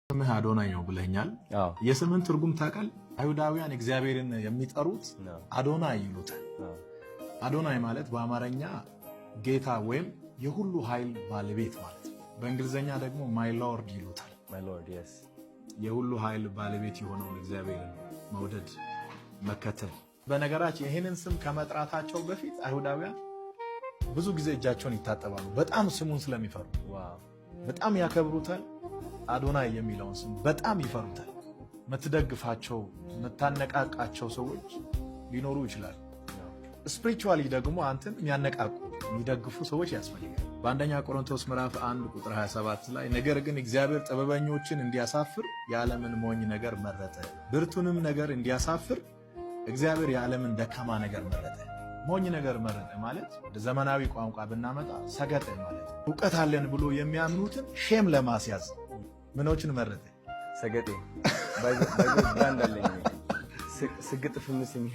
ስምህ አዶናይ ነው ብለኛል። የስምን ትርጉም ታውቃል? አይሁዳውያን እግዚአብሔርን የሚጠሩት አዶናይ ይሉታል። አዶናይ ማለት በአማርኛ ጌታ ወይም የሁሉ ኃይል ባለቤት ማለት ነው። በእንግሊዘኛ ደግሞ ማይ ሎርድ ይሉታል። ማይ ሎርድ yes የሁሉ ኃይል ባለቤት የሆነውን እግዚአብሔርን መውደድ መከተል። በነገራችን ይሄንን ስም ከመጥራታቸው በፊት አይሁዳውያን ብዙ ጊዜ እጃቸውን ይታጠባሉ። በጣም ስሙን ስለሚፈሩ በጣም ያከብሩታል። አዶናይ የሚለውን ስም በጣም ይፈሩታል። የምትደግፋቸው የምታነቃቃቸው ሰዎች ሊኖሩ ይችላል። ስፒሪቹዋሊ ደግሞ አንተን የሚያነቃቁ የሚደግፉ ሰዎች ያስፈልጋል። በአንደኛ ቆሮንቶስ ምዕራፍ 1 ቁጥር 27 ላይ ነገር ግን እግዚአብሔር ጥበበኞችን እንዲያሳፍር የዓለምን ሞኝ ነገር መረጠ፣ ብርቱንም ነገር እንዲያሳፍር እግዚአብሔር የዓለምን ደካማ ነገር መረጠ። ሞኝ ነገር መረጠ ማለት ወደ ዘመናዊ ቋንቋ ብናመጣ ሰገጠ ማለት እውቀት አለን ብሎ የሚያምኑትን ሼም ለማስያዝ ምኖችን መረጠ? ሰገጤ ባይ ባይ ባንዳለኝ ስግጥ ፍምስኝ